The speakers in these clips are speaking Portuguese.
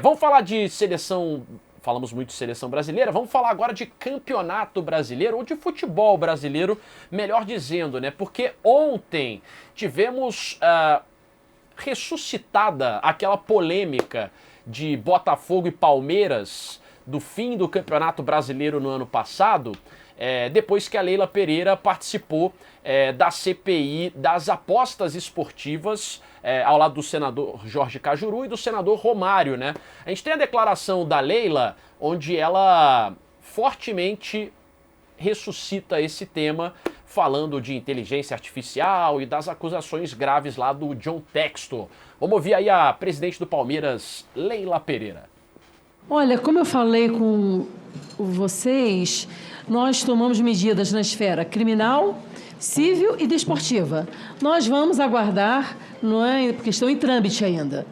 Vamos falar de seleção, falamos muito de seleção brasileira, vamos falar agora de campeonato brasileiro, ou de futebol brasileiro, melhor dizendo, né? Porque ontem tivemos ressuscitada aquela polêmica de Botafogo e Palmeiras do fim do Campeonato Brasileiro no ano passado, depois que a Leila Pereira participou da CPI das apostas esportivas, ao lado do senador Jorge Cajuru e do senador Romário, né? A gente tem a declaração da Leila, onde ela fortemente ressuscita esse tema, falando de inteligência artificial e das acusações graves lá do John Textor. Vamos ouvir aí a presidente do Palmeiras, Leila Pereira. Olha, como eu falei com vocês, nós tomamos medidas na esfera criminal, civil e desportiva. Nós vamos aguardar, não é, porque estão em trâmite ainda.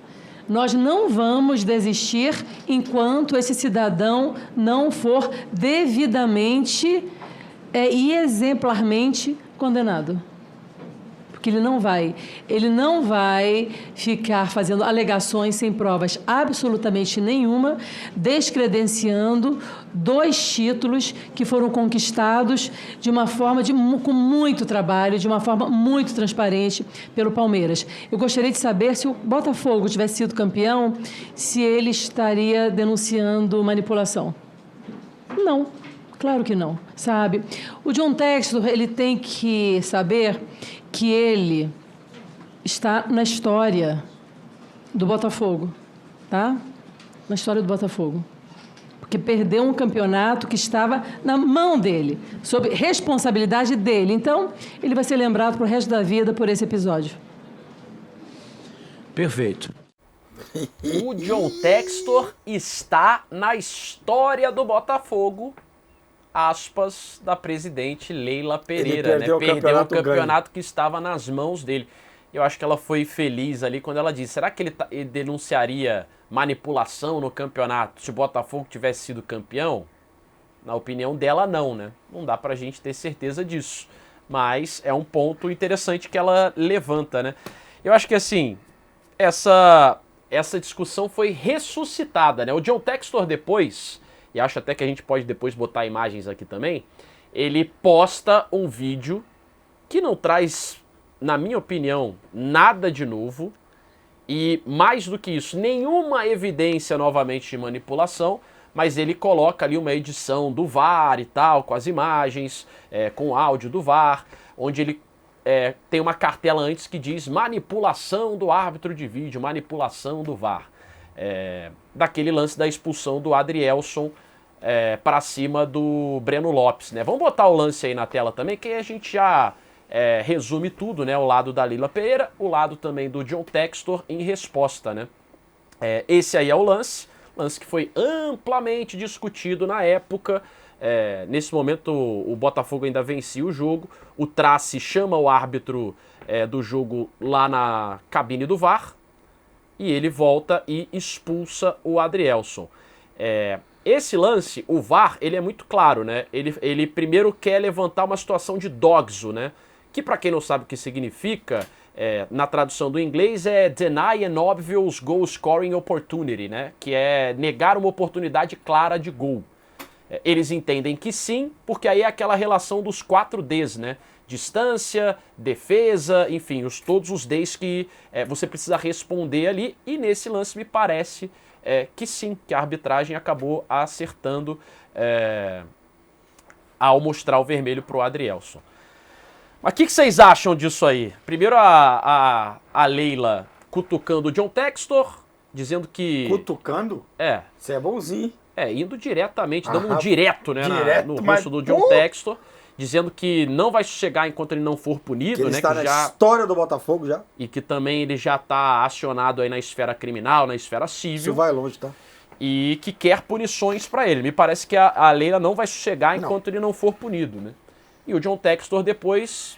Nós não vamos desistir enquanto esse cidadão não for devidamente e exemplarmente condenado. Porque ele não vai ficar fazendo alegações sem provas absolutamente nenhuma, descredenciando 2 títulos que foram conquistados de uma forma com muito trabalho, de uma forma muito transparente pelo Palmeiras. Eu gostaria de saber se o Botafogo tivesse sido campeão, se ele estaria denunciando manipulação. Não. Claro que não, sabe? O John Textor, ele tem que saber que ele está na história do Botafogo, tá? Na história do Botafogo. Porque perdeu um campeonato que estava na mão dele, sob responsabilidade dele. Então, ele vai ser lembrado pro resto da vida por esse episódio. Perfeito. O John Textor está na história do Botafogo, aspas, da presidente Leila Pereira, né? Perdeu o campeonato que estava nas mãos dele. Eu acho que ela foi feliz ali quando ela disse, será que ele denunciaria manipulação no campeonato se o Botafogo tivesse sido campeão? Na opinião dela, não, né? Não dá pra gente ter certeza disso. Mas é um ponto interessante que ela levanta, né? Eu acho que, assim, essa discussão foi ressuscitada, né? O John Textor depois, e acho até que a gente pode depois botar imagens aqui também, ele posta um vídeo que não traz, na minha opinião, nada de novo e, mais do que isso, nenhuma evidência novamente de manipulação, mas ele coloca ali uma edição do VAR e tal, com as imagens, com o áudio do VAR, onde ele tem uma cartela antes que diz manipulação do árbitro de vídeo, manipulação do VAR. Daquele lance da expulsão do Adrielson para cima do Breno Lopes, né? Vamos botar o lance aí na tela também, que aí a gente já resume tudo, né? O lado da Leila Pereira, o lado também do John Textor em resposta, né? Esse aí é o lance que foi amplamente discutido na época. Nesse momento o Botafogo ainda vencia o jogo, o Trace chama o árbitro do jogo lá na cabine do VAR, e ele volta e expulsa o Adrielson. Esse lance, o VAR, ele é muito claro, né? Ele primeiro quer levantar uma situação de doxo, né? Que, para quem não sabe o que significa, na tradução do inglês é deny an obvious goal scoring opportunity, né? Que é negar uma oportunidade clara de gol. Eles entendem que sim, porque aí é aquela relação dos 4 Ds, né? Distância, defesa, enfim, todos os Ds que você precisa responder ali. E nesse lance me parece que sim, que a arbitragem acabou acertando ao mostrar o vermelho para o Adrielson. Mas o que vocês acham disso aí? Primeiro a Leila cutucando o John Textor, dizendo que... Cutucando? Você é bonzinho. Indo diretamente, dando um direto, né, no rosto do John Textor, dizendo que não vai chegar enquanto ele não for punido, que ele né? Está na história do Botafogo já. E que também ele já está acionado aí na esfera criminal, na esfera civil. Isso vai longe, tá? E que quer punições para ele. Me parece que a Leila não vai chegar enquanto ele não for punido, né? E o John Textor depois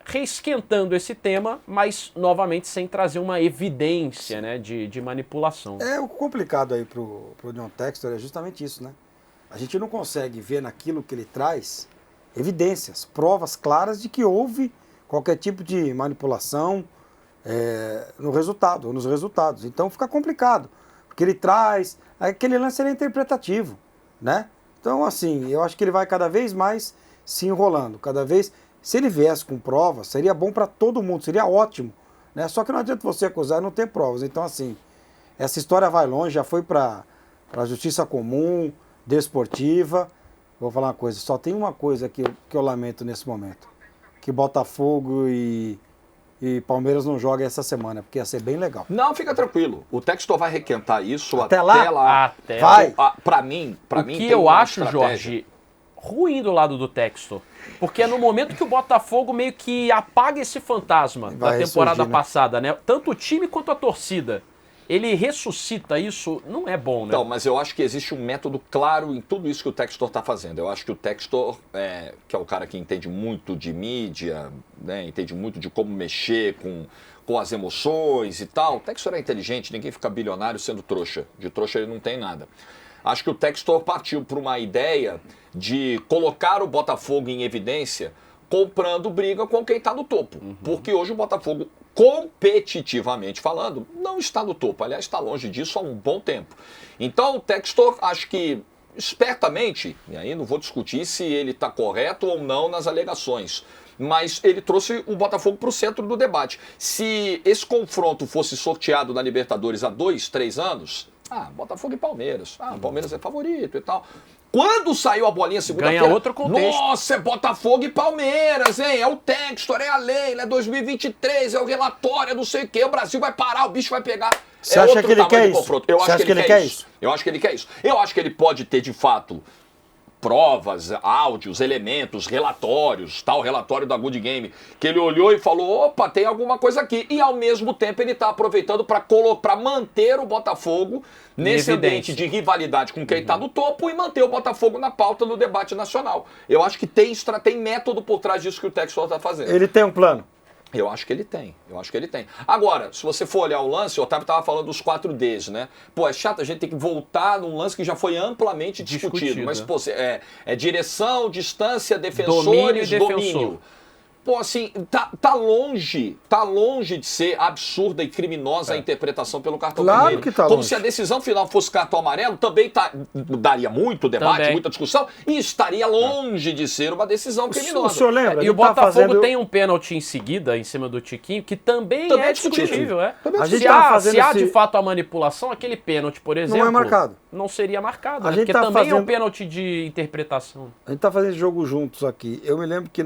reesquentando esse tema, mas novamente sem trazer uma evidência, né, de manipulação. O complicado aí pro John Textor é justamente isso, né? A gente não consegue ver naquilo que ele traz evidências, provas claras de que houve qualquer tipo de manipulação nos resultados. Então fica complicado, Porque ele traz... Aquele lance é interpretativo, né? Então, assim, eu acho que ele vai cada vez mais se enrolando. Cada vez... Se ele viesse com provas, seria bom para todo mundo, seria ótimo, né? Só que não adianta você acusar e não ter provas. Então, assim, essa história vai longe, já foi para a justiça comum, desportiva. Vou falar uma coisa, só tem uma coisa que eu lamento nesse momento. Que Botafogo e Palmeiras não jogam essa semana, porque ia ser bem legal. Não, fica tranquilo. O Textor vai requentar isso até lá. Vai. Para mim, o que eu acho, Jorge, ruim do lado do Textor. Porque é no momento que o Botafogo meio que apaga esse fantasma da temporada passada, né? Tanto o time quanto a torcida. Ele ressuscita isso, não é bom, né? Não, mas eu acho que existe um método claro em tudo isso que o Textor está fazendo. Eu acho que o Textor, que é o cara que entende muito de mídia, né, entende muito de como mexer com as emoções e tal. O Textor é inteligente, ninguém fica bilionário sendo trouxa. De trouxa ele não tem nada. Acho que o Textor partiu por uma ideia de colocar o Botafogo em evidência comprando briga com quem está no topo. Porque hoje o Botafogo, competitivamente falando, não está no topo. Aliás, está longe disso há um bom tempo. Então o Textor, acho que espertamente, e aí não vou discutir se ele está correto ou não nas alegações, mas ele trouxe o Botafogo para o centro do debate. Se esse confronto fosse sorteado na Libertadores há 2, 3 anos... Botafogo e Palmeiras. Palmeiras é favorito e tal. Quando saiu a bolinha segunda-feira... Ganha outro contexto. Nossa, é Botafogo e Palmeiras, hein? É o Textor, é a Leila, é 2023, é o relatório, é não sei o quê. O Brasil vai parar, o bicho vai pegar. Você acha que ele quer isso? Eu acho que ele quer isso. Eu acho que ele quer isso. Eu acho que ele pode ter, de fato, provas, áudios, elementos, relatórios, tal relatório da Good Game, que ele olhou e falou, opa, tem alguma coisa aqui. E ao mesmo tempo ele está aproveitando para manter o Botafogo nesse ambiente de rivalidade com quem está no topo e manter o Botafogo na pauta do debate nacional. Eu acho que tem método por trás disso que o Textor está fazendo. Ele tem um plano? Eu acho que ele tem, Agora, se você for olhar o lance, o Otávio estava falando dos 4Ds, né? Pô, é chato a gente ter que voltar num lance que já foi amplamente discutido. Mas, pô, é direção, distância, defensores, domínio. Pô, assim, tá longe de ser absurda e criminosa a interpretação pelo cartão vermelho. Que tá Como longe. se a decisão final fosse cartão amarelo, também daria muito debate, muita discussão, e estaria longe de ser uma decisão criminosa. O senhor lembra? E o Botafogo tem um pênalti em seguida, em cima do Tiquinho, que também é discutível. Se há de fato a manipulação, aquele pênalti, por exemplo, não é marcado. Não seria marcado, né? Porque também é um pênalti de interpretação. A gente tá fazendo esse jogo juntos aqui. Eu me lembro que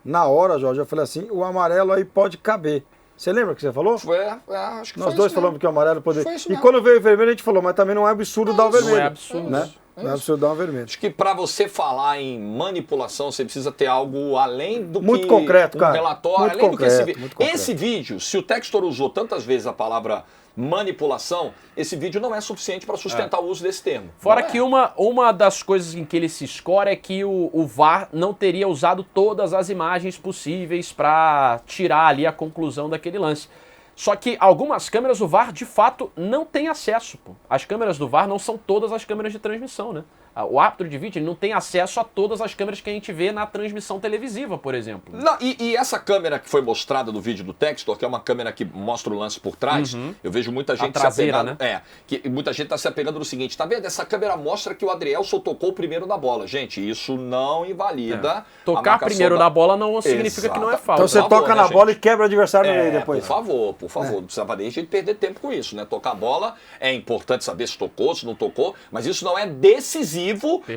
na hora, Jorge, eu falei assim, o amarelo aí pode caber. Você lembra que você falou? Acho que Nós dois falamos que o amarelo poderia. E quando veio o vermelho, a gente falou, mas também não é absurdo dar o vermelho. Não é absurdo. Né? Não é absurdo dar o vermelho. Acho que para você falar em manipulação, você precisa ter algo além do muito que concreto, cara. Relatório, muito além concreto, do que esse vídeo. Esse vídeo, se o Textor usou tantas vezes a palavra manipulação, esse vídeo não é suficiente para sustentar o uso desse termo. Fora que uma das coisas em que ele se escora é que o VAR não teria usado todas as imagens possíveis para tirar ali a conclusão daquele lance. Só que algumas câmeras o VAR de fato não tem acesso. Pô. As câmeras do VAR não são todas as câmeras de transmissão, né? O árbitro de vídeo ele não tem acesso a todas as câmeras que a gente vê na transmissão televisiva, por exemplo. Não, e essa câmera que foi mostrada no vídeo do Textor, que é uma câmera que mostra o lance por trás, eu vejo muita gente traseira, se apegando. né? Que muita gente está se apegando no seguinte, tá vendo? Essa câmera mostra que o Adrielson tocou primeiro na bola. Gente, isso não invalida. Tocar primeiro na bola não significa que não é falta. Então você toca na bola e quebra o adversário no meio depois. Por favor. Não precisava nem a gente perder tempo com isso, né? Tocar a bola é importante saber se tocou, se não tocou, mas isso não é decisivo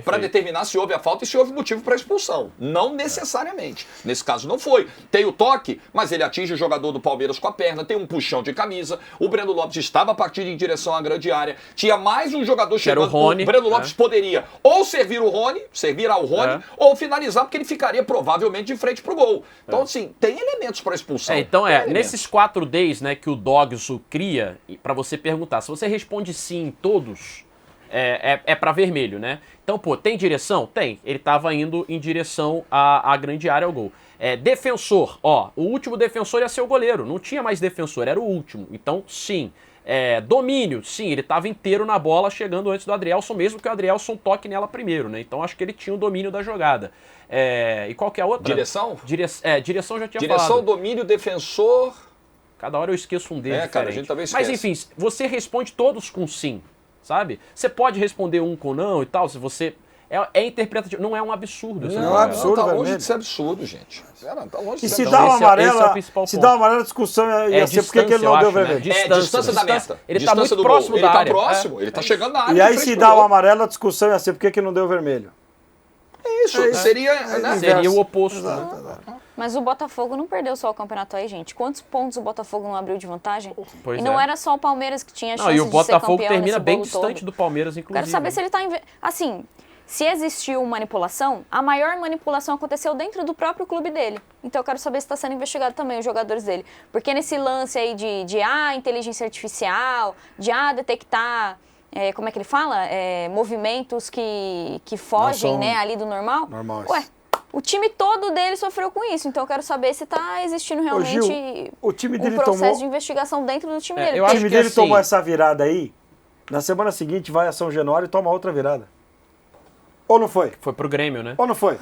para determinar se houve a falta e se houve motivo para expulsão. Não necessariamente. Nesse caso não foi. Tem o toque, mas ele atinge o jogador do Palmeiras com a perna, tem um puxão de camisa, o Breno Lopes estava partindo em direção à grande área, tinha mais um jogador chegando, o Rony, o Breno Lopes poderia ou servir ao Rony, ou finalizar, porque ele ficaria provavelmente de frente pro gol. Então, assim, tem elementos para expulsão. Nesses 4Ds, né, que o Dogso cria, para você perguntar, se você responde sim em todos, é para vermelho, né? Então, pô, tem direção? Tem. Ele estava indo em direção à grande área, ao gol. Defensor, o último defensor ia ser o goleiro. Não tinha mais defensor, era o último. Então, sim. Domínio, sim, ele estava inteiro na bola, chegando antes do Adrielson, mesmo que o Adrielson toque nela primeiro, né? Então, acho que ele tinha o domínio da jogada. E qual que é a outra? Direção? Direção já tinha falado. Direção, domínio, defensor... Cada hora eu esqueço um deles diferente. Cara, a gente também esquece. Mas enfim, você responde todos com sim, sabe? Você pode responder um com não e tal, se você... É interpretativo, não é um absurdo. Não é um absurdo, tá longe de ser absurdo, gente. Tá longe de ser se dá uma amarela, se dá uma amarela, a discussão ia ser por que ele não deu vermelho. Distância da meta. Ele tá muito próximo da área. Ele tá próximo, ele tá chegando na área. E aí se dá uma amarela, a discussão ia ser por que não deu vermelho. Isso, seria o oposto. Mas o Botafogo não perdeu só o campeonato aí, gente. Quantos pontos o Botafogo não abriu de vantagem? Pois e não era só o Palmeiras que tinha chance e o de Botafogo ser campeão termina nesse bem bolo distante todo. do Palmeiras, inclusive. Quero saber se ele tá... Assim, se existiu manipulação, a maior manipulação aconteceu dentro do próprio clube dele. Então eu quero saber se está sendo investigado também os jogadores dele. Porque nesse lance aí de inteligência artificial, de detectar... como é que ele fala? Movimentos que fogem, né, ali do normal. Ué, o time todo dele sofreu com isso. Então eu quero saber se está existindo realmente Gil, o time dele processo de investigação dentro do time dele. Eu O acho time que dele assim, tomou essa virada aí, na semana seguinte vai a São Januário e toma outra virada. Ou não foi? Foi pro Grêmio, né? Ou não foi?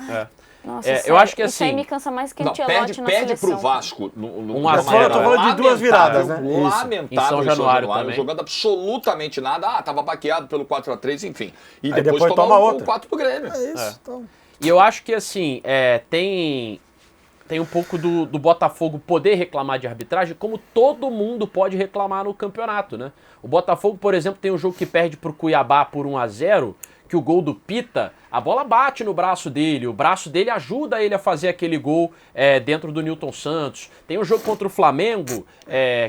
Nossa, eu acho que isso aí assim... me cansa mais que Não, Ancelotti na perde seleção. pro Vasco. Um a zero. Eu tô falando de duas viradas, né? Isso. Lamentável Em São Januário também. jogando absolutamente nada. Tava baqueado pelo 4-3, enfim. E Aí depois depois toma outra. o 4 pro Grêmio. É isso. Então... E eu acho que assim, tem um pouco do Botafogo poder reclamar de arbitragem, como todo mundo pode reclamar no campeonato, né? O Botafogo, por exemplo, tem um jogo que perde pro Cuiabá por 1-0, que o gol do Pita, a bola bate no braço dele, o braço dele ajuda ele a fazer aquele gol dentro do Nilton Santos. Tem um jogo contra o Flamengo,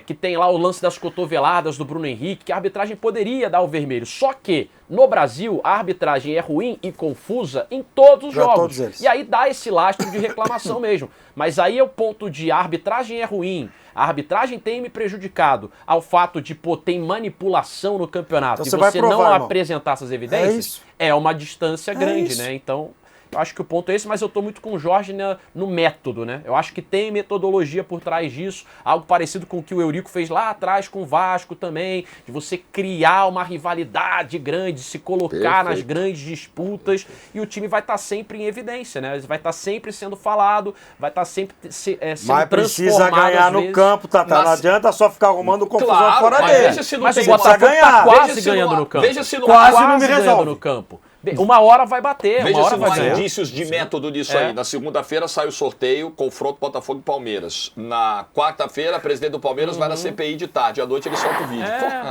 que tem lá o lance das cotoveladas do Bruno Henrique, que a arbitragem poderia dar o vermelho. Só que, no Brasil, a arbitragem é ruim e confusa em todos os jogos. Todos eles. E aí dá esse lastro de reclamação mesmo. Mas aí é o ponto de a arbitragem é ruim, a arbitragem tem me prejudicado ao fato de, tem manipulação no campeonato, Então e você você vai provar, não irmão. apresentar essas evidências, é uma distância grande, né? Então, eu acho que o ponto é esse, mas eu tô muito com o Jorge no método, né? Eu acho que tem metodologia por trás disso, algo parecido com o que o Eurico fez lá atrás com o Vasco também, de você criar uma rivalidade grande, se colocar nas grandes disputas, e o time vai estar sempre em evidência, né? Vai estar sempre sendo falado, vai estar sempre sendo Mas precisa transformado, ganhar às no vezes. campo, Não adianta só ficar arrumando confusão Claro, fora mas dele. veja se não Mas tem o Botafogo ganhar. tá quase Veja se ganhando não- no campo. veja se não- Quase Quase não me ganhando resolve. no campo. Uma hora vai bater, uma Veja hora se não vai há ganhar. indícios de método nisso É. aí. Na segunda-feira sai o sorteio, confronto Botafogo e Palmeiras. Na quarta-feira, a presidente do Palmeiras vai na CPI de tarde. À noite ele solta o vídeo.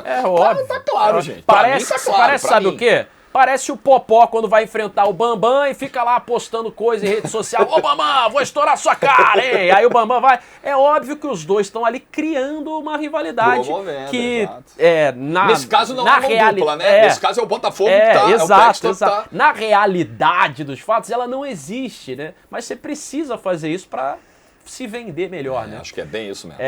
É óbvio. Tá claro, gente. Pra Parece, mim tá claro, parece pra sabe mim. o quê? Parece o Popó quando vai enfrentar o Bambam e fica lá postando coisa em rede social. Ô Bambam, vou estourar sua cara, hein? Aí o Bambam vai... É óbvio que os dois estão ali criando uma rivalidade Promovendo, que... exato. Nesse caso não é mão dupla, né? Nesse caso é o Botafogo que tá, exato, é o Textor que exato. tá. Na realidade dos fatos, ela não existe, né? Mas você precisa fazer isso para se vender melhor, né? Acho que é bem isso mesmo.